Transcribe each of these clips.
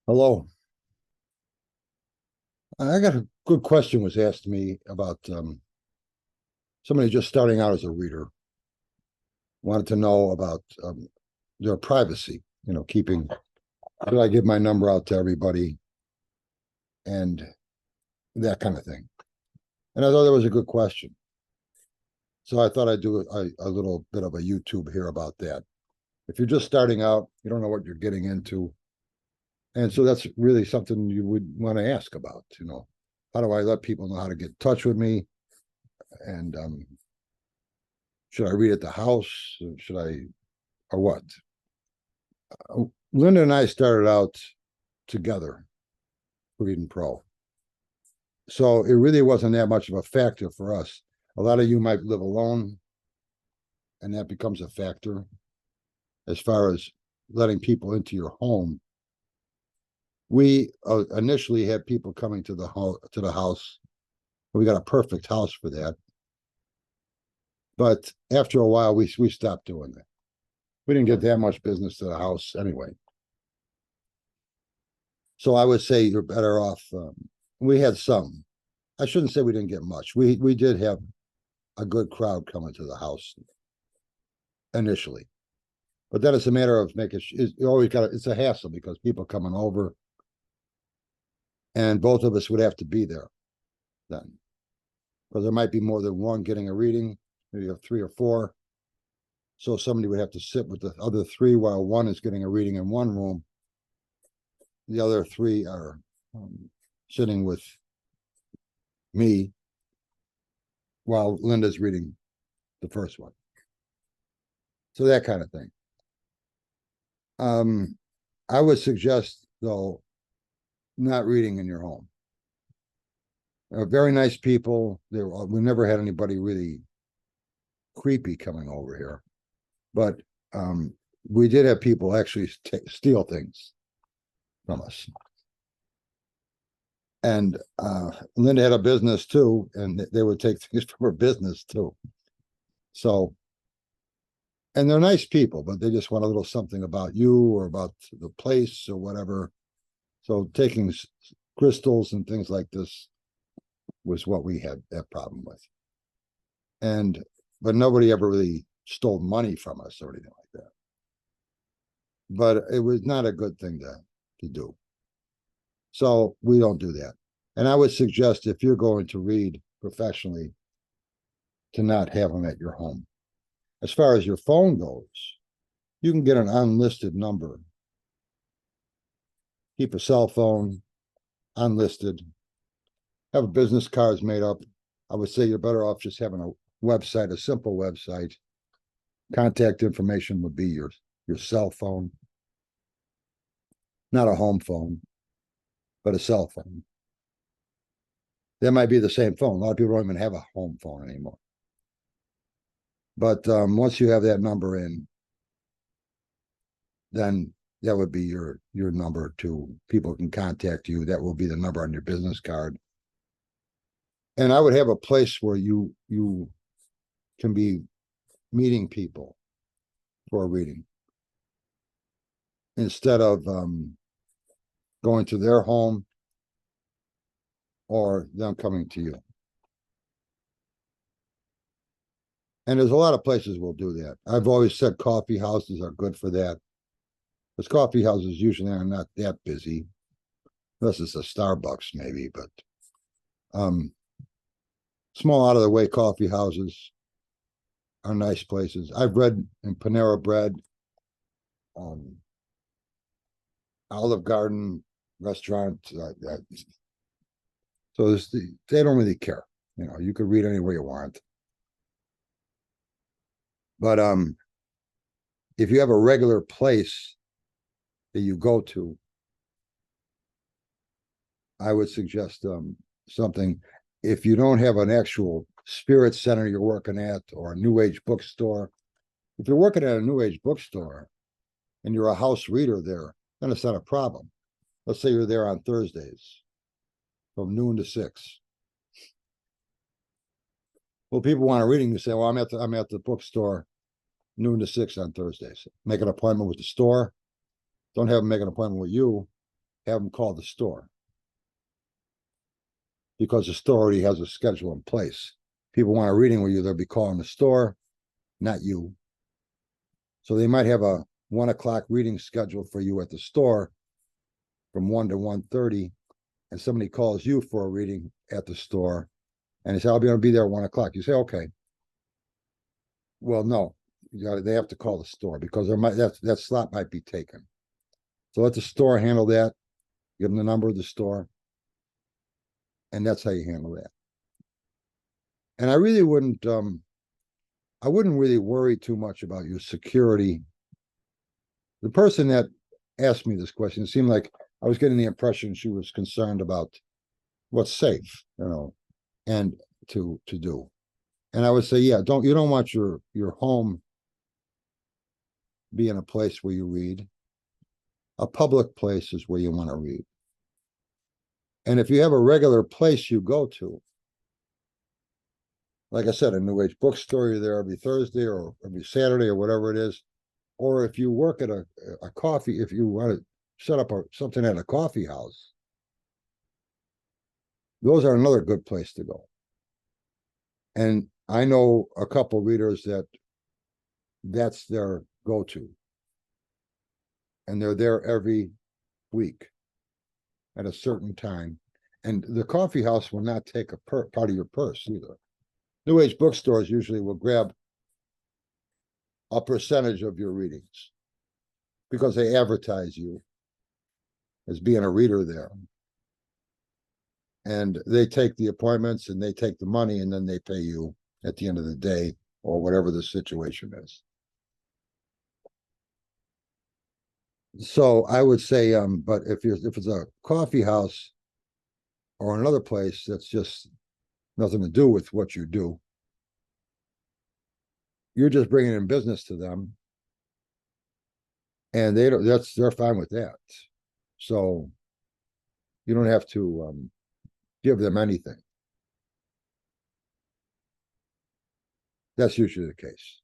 Hello. I got a good question was asked me about somebody just starting out as a reader, wanted to know about their privacy, keeping, should I give my number out to everybody and that kind of thing. And I thought that was a good question. So I thought I'd do a little bit of a YouTube here about that. If you're just starting out, you don't know what you're getting into. And so that's really something you would want to ask about, how do I let people know how to get in touch with me? And should I read at the house? Should I, or what? Linda and I started out together reading Pro. So it really wasn't that much of a factor for us. A lot of you might live alone, and that becomes a factor as far as letting people into your home. We initially had people coming to the house. We got a perfect house for that. But after a while, we stopped doing that. We didn't get that much business to the house anyway. So I would say you're better off. We had some. I shouldn't say we didn't get much. We did have a good crowd coming to the house initially, but then it's a matter of making. You always got. It's a hassle because people coming over, and both of us would have to be there then, because there might be more than one getting a reading. Maybe you have three or four. So somebody would have to sit with the other three while one is getting a reading in one room. The other three are sitting with me while Linda's reading the first one. So that kind of thing. I would suggest, though, not reading in your home. Very nice people. We never had anybody really creepy coming over here, but we did have people actually steal things from us. And Linda had a business too, and they would take things from her business too. So, and they're nice people, but they just want a little something about you or about the place or whatever. So taking crystals and things like this was what we had that problem with. But nobody ever really stole money from us or anything like that. But it was not a good thing to do. So we don't do that. And I would suggest if you're going to read professionally, to not have them at your home. As far as your phone goes, you can get an unlisted number. Keep a cell phone unlisted. Have business cards made up. I would say you're better off just having a website, a simple website. Contact information would be your cell phone, not a home phone, but a cell phone. That might be the same phone. A lot of people don't even have a home phone anymore. But once you have that number in, then that would be your number to people can contact you. That will be the number on your business card. And I would have a place where you can be meeting people for a reading instead of going to their home or them coming to you. And there's a lot of places will do that. I've always said coffee houses are good for that. Because coffee houses usually are not that busy, unless it's a Starbucks maybe, but small out of the way coffee houses are nice places. I've read in Panera Bread, Olive Garden restaurant. So they don't really care. You could read anywhere you want. But if you have a regular place that you go to, I would suggest something. If you don't have an actual spirit center you're working at or a new age bookstore, if you're working at a new age bookstore and you're a house reader there, then it's not a problem. Let's say you're there on Thursdays from noon to 6. Well, people want a reading. You say, well, I'm at the bookstore noon to 6 on Thursdays. Make an appointment with the store. Don't have them make an appointment with you. have them call the store. Because the store already has a schedule in place. People want a reading with you, they'll be calling the store, not you. So they might have a 1 o'clock reading scheduled for you at the store from 1 to 1:30, and somebody calls you for a reading at the store, and they say, I'll be able to be there at 1 o'clock. You say, okay. Well, no, they have to call the store because that slot might be taken. So let the store handle that. Give them the number of the store. And that's how you handle that. And I really wouldn't, I wouldn't really worry too much about your security. The person that asked me this question, it seemed like I was getting the impression she was concerned about what's safe, and to do. And I would say, yeah, you don't want your home being a place where you read. A public place is where you want to read. And if you have a regular place you go to, like I said, a New Age bookstore, you're there every Thursday or every Saturday or whatever it is, or if you work at a coffee, if you want to set up something at a coffee house, those are another good place to go. And I know a couple readers that's their go-to. And they're there every week at a certain time. And the coffee house will not take a part of your purse either. New Age bookstores usually will grab a percentage of your readings because they advertise you as being a reader there. And they take the appointments and they take the money and then they pay you at the end of the day or whatever the situation is. So I would say, but if it's a coffee house or another place that's just nothing to do with what you do, you're just bringing in business to them, and they're fine with that. So you don't have to give them anything. That's usually the case.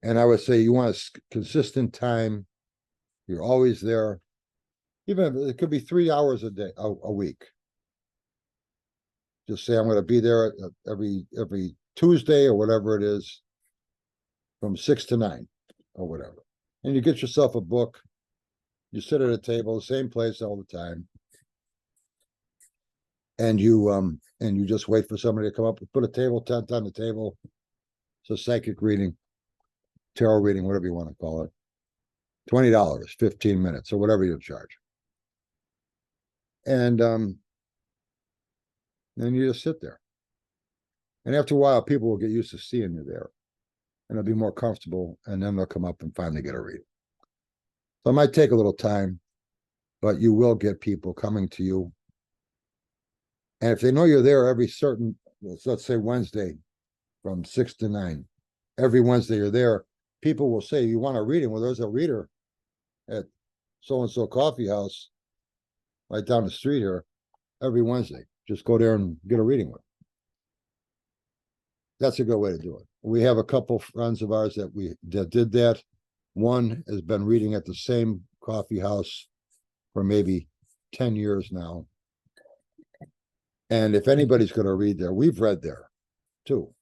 And I would say you want a consistent time. You're always there. Even if it could be 3 hours a day, a week. Just say, I'm going to be there every Tuesday or whatever it is, from 6 to 9 or whatever. And you get yourself a book. You sit at a table, same place all the time. And you just wait for somebody to come up and put a table tent on the table. It's a psychic reading, tarot reading, whatever you want to call it. $20, 15 minutes, or whatever you charge. And then you just sit there. And after a while, people will get used to seeing you there. And they'll be more comfortable, and then they'll come up and finally get a reading. So it might take a little time, but you will get people coming to you. And if they know you're there every certain, let's say Wednesday from 6 to 9, every Wednesday you're there, people will say, you want a reading? Well, there's a reader at so-and-so coffee house right down the street here every Wednesday. Just go there and get a reading with them. That's a good way to do it. We have a couple friends of ours that did that. One has been reading at the same coffee house for maybe 10 years now. And if anybody's going to read there, we've read there too.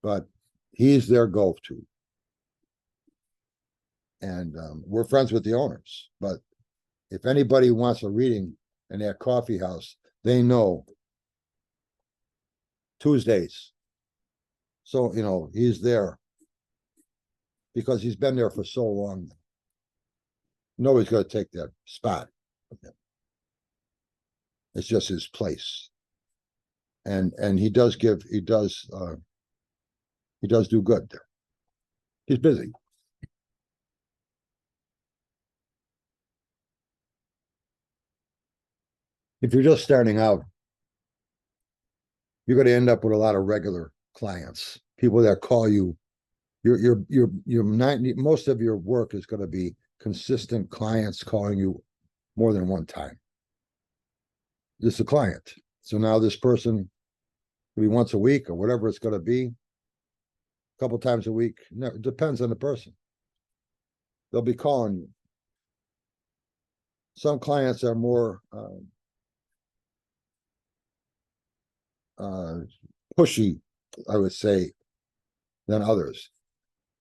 But he's their go-to. And we're friends with the owners. But if anybody wants a reading in that coffee house, they know Tuesdays. So, he's there because he's been there for so long. Nobody's going to take that spot. It's just his place. And he does do good there. He's busy. If you're just starting out, you're going to end up with a lot of regular clients, people that call you. Most of your work is going to be consistent clients calling you more than one time. This is a client. So now this person, maybe once a week or whatever it's going to be, a couple times a week. No, it depends on the person. They'll be calling you. Some clients are more pushy, I would say, than others.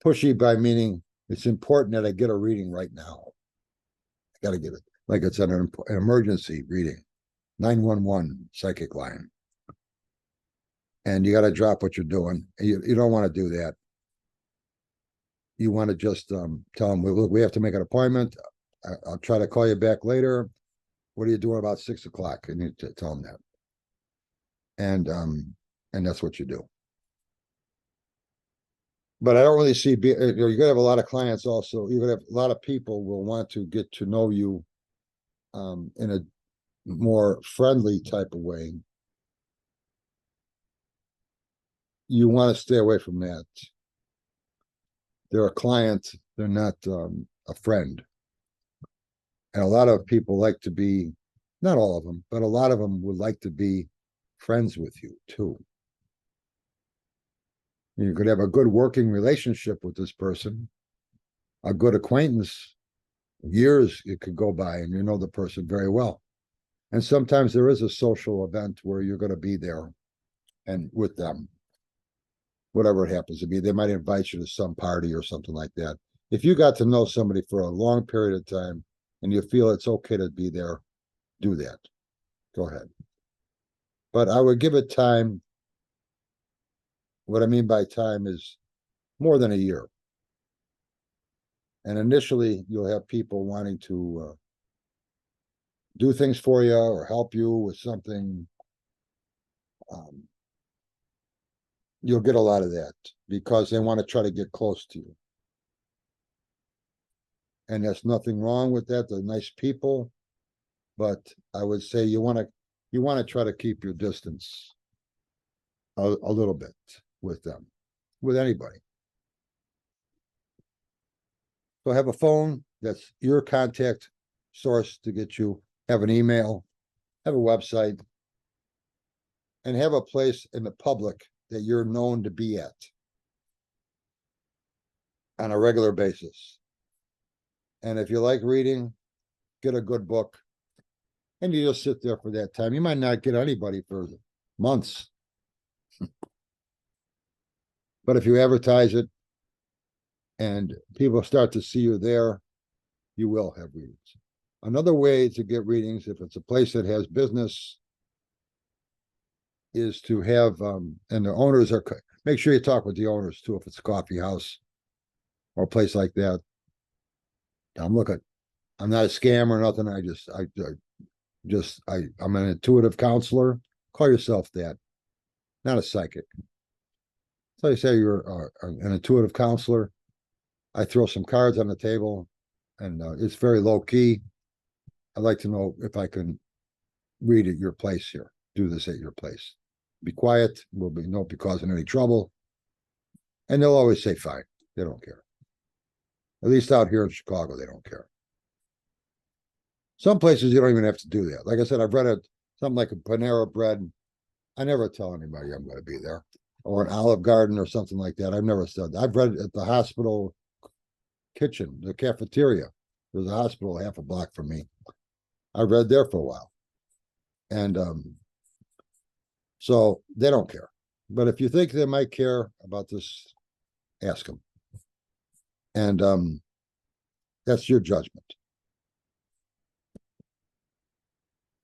Pushy by meaning it's important that I get a reading right now. I got to get it, like it's an emergency reading, 911 psychic line, and you got to drop what you're doing. You don't want to do that. You want to just tell them, look, we have to make an appointment. I'll try to call you back later. What are you doing about 6 o'clock? And you tell them that. And that's what you do. But I don't really see, you're going to have a lot of clients also. You're going to have a lot of people will want to get to know you in a more friendly type of way. You want to stay away from that. They're a client, they're not a friend. And a lot of people like to be, not all of them, but a lot of them would like to be friends with you too. You could have a good working relationship with this person, a good acquaintance. Years it could go by and you know the person very well. And sometimes there is a social event where you're going to be there and with them, whatever it happens to be. They might invite you to some party or something like that. If you got to know somebody for a long period of time and you feel it's okay to be there, do that. Go ahead. But I would give it time. What I mean by time is more than a year. And initially, you'll have people wanting to do things for you or help you with something. You'll get a lot of that because they want to try to get close to you. And there's nothing wrong with that. They're nice people, but I would say you want to try to keep your distance a little bit with them, with anybody. So have a phone that's your contact source to get you, have an email, have a website, and have a place in the public that you're known to be at on a regular basis. And if you like reading, get a good book and you just sit there for that time. You might not get anybody for months. But if you advertise it and people start to see you there, you will have readings. Another way to get readings, if it's a place that has business, is to have, and the owners are, make sure you talk with the owners too, if it's a coffee house or a place like that. I'm not a scam or nothing. I'm an intuitive counselor. Call yourself that, not a psychic. So you say you're an intuitive counselor. I throw some cards on the table and it's very low key. I'd like to know if I can read at your place here, do this at your place. Be quiet, will be no be causing any trouble. And they'll always say fine. They don't care. At least out here in Chicago, they don't care. Some places you don't even have to do that. Like I said, I've read something like a Panera Bread. I never tell anybody I'm going to be there, or an Olive Garden or something like that. I've never said that. I've read it at the hospital kitchen, the cafeteria. There's a hospital half a block from me. I read there for a while. And so they don't care. But if you think they might care about this, ask them. And that's your judgment.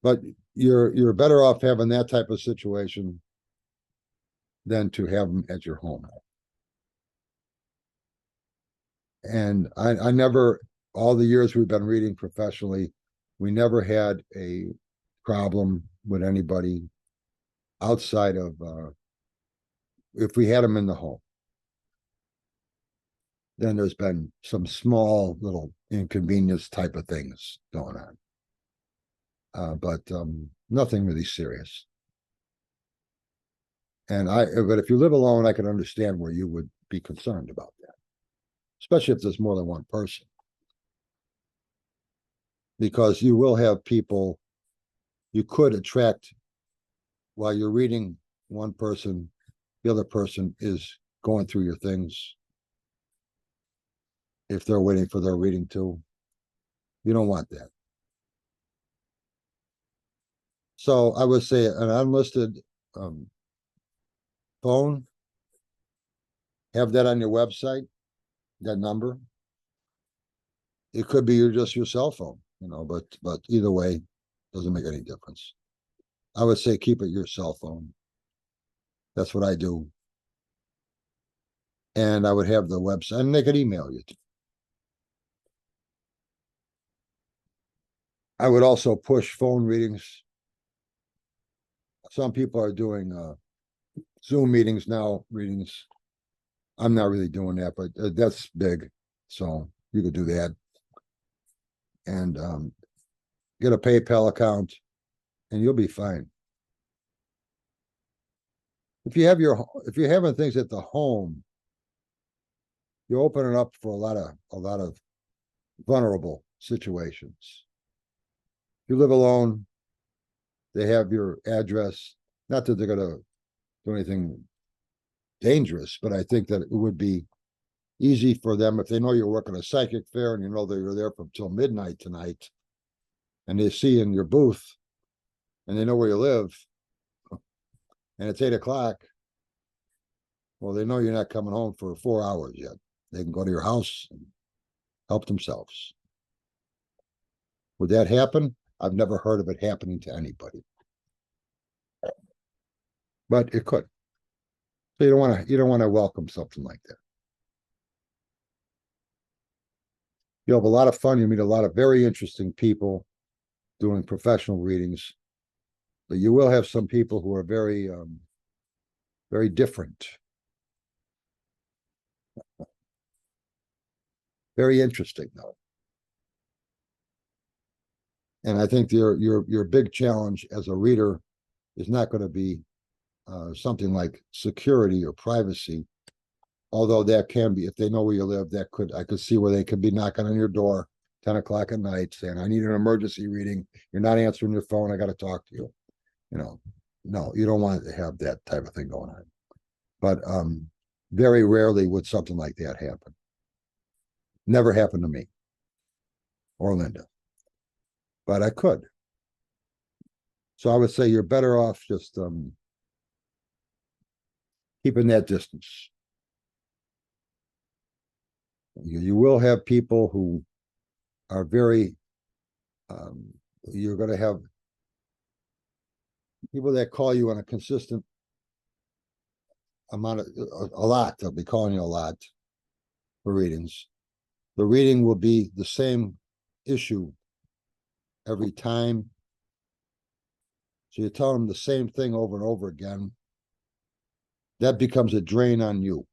But you're better off having that type of situation than to have them at your home. And I never, all the years we've been reading professionally, we never had a problem with anybody outside of if we had them in the home. Then there's been some small little inconvenience type of things going on. But nothing really serious. But if you live alone, I can understand where you would be concerned about that, especially if there's more than one person. Because you will have people you could attract while you're reading one person, the other person is going through your things. If they're waiting for their reading too, you don't want that. So I would say an unlisted um phone, have that on your website, that number. It could be just your cell phone, but either way, doesn't make any difference. I would say keep it your cell phone. That's what I do. And I would have the website, and they could email you. I would also push phone readings. Some people are doing Zoom meetings now, readings. I'm not really doing that, but that's big. So you could do that. And get a PayPal account and you'll be fine. If you're having things at the home, you open it up for a lot of vulnerable situations. If you live alone, they have your address. Not that they're gonna do anything dangerous, but I think that it would be easy for them if they know you're working a psychic fair and you know that you're there from till midnight tonight, and they see in your booth and they know where you live, and it's 8 o'clock. Well, they know you're not coming home for 4 hours yet. They can go to your house and help themselves. Would that happen? I've never heard of it happening to anybody, but it could. So you don't want to welcome something like that. You'll have a lot of fun. You meet a lot of very interesting people doing professional readings, but you will have some people who are very different, very interesting though. And I think your big challenge as a reader is not going to be something like security or privacy, although that can be, if they know where you live, I could see where they could be knocking on your door 10 o'clock at night saying, I need an emergency reading. You're not answering your phone. I got to talk to you. No, you don't want to have that type of thing going on. But very rarely would something like that happen. Never happened to me or Linda, but I could. So I would say you're better off just keeping that distance. You will have people who are very, you're going to have people that call you on a consistent amount of, a lot. They'll be calling you a lot for readings. The reading will be the same issue every time. So you tell them the same thing over and over again. That becomes a drain on you.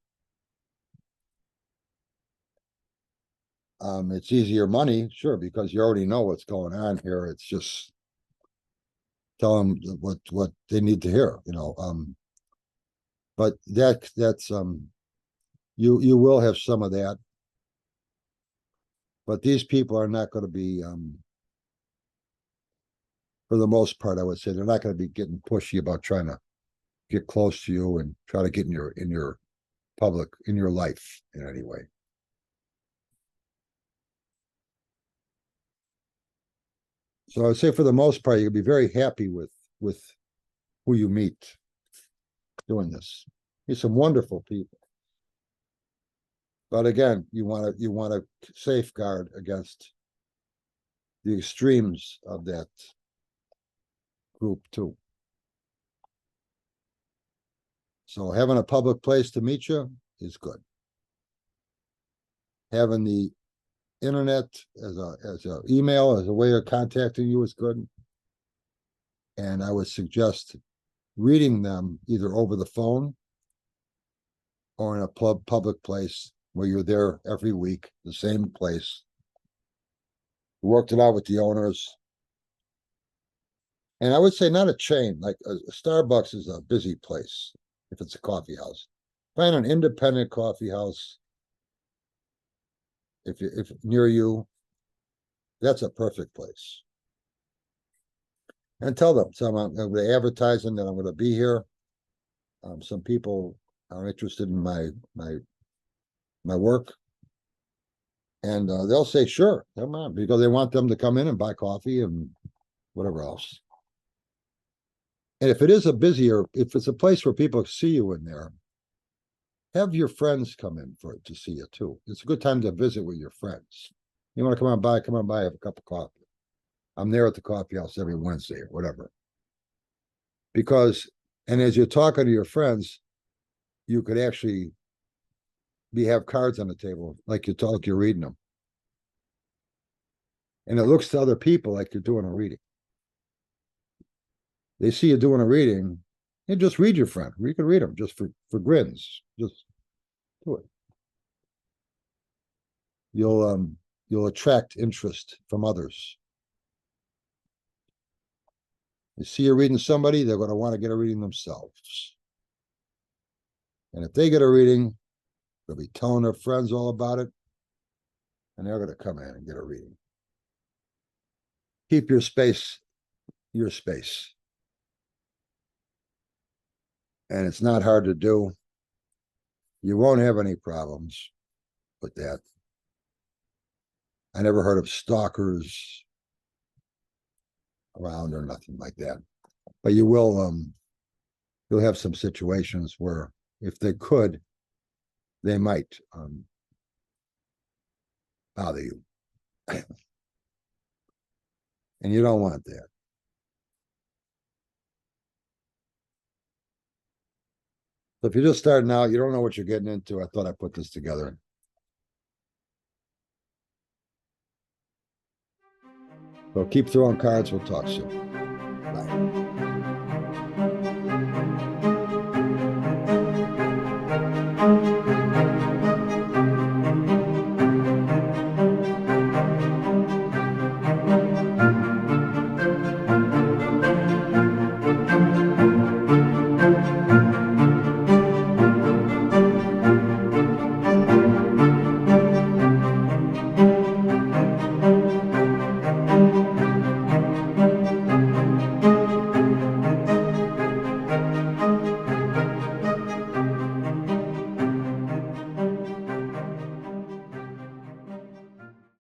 It's easier money, sure, because you already know what's going on here. It's just tell them what they need to hear, but that's you will have some of that, but these people are not going to be for the most part, I would say they're not going to be getting pushy about trying to get close to you and try to get in your public, in your life in any way. So I would say for the most part, you'll be very happy with who you meet doing this. He's some wonderful people. But again, you want to safeguard against the extremes of that group too. So having a public place to meet you is good. Having the internet as a email, as a way of contacting you is good. And I would suggest reading them either over the phone or in a public place where you're there every week, the same place. Worked it out with the owners. And I would say not a chain, like a Starbucks is a busy place if it's a coffee house. Find an independent coffee house if near you, that's a perfect place. And tell them, I'm going to advertising that I'm going to be here. Some people are interested in my work, and they'll say, "Sure, come on," because they want them to come in and buy coffee and whatever else. And if it is a busier, if it's a place where people see you in there, have your friends come in to see you too. It's a good time to visit with your friends. You want to come on by, have a cup of coffee. I'm there at the coffee house every Wednesday or whatever. Because, and as you're talking to your friends, you could actually have cards on the table, like you're reading them. And it looks to other people like you're doing a reading. They see you doing a reading, and just read your friend. You can read them just for grins. Just do it. You'll attract interest from others. You see you're reading somebody, they're going to want to get a reading themselves. And if they get a reading, they'll be telling their friends all about it, and they're going to come in and get a reading. Keep your space your space. And it's not hard to do. You won't have any problems with that. I never heard of stalkers around or nothing like that. But you will, you'll have some situations where if they could, they might bother you. And you don't want that. So if you're just starting out, you don't know what you're getting into. I thought I put this together. So keep throwing cards. We'll talk soon. Bye.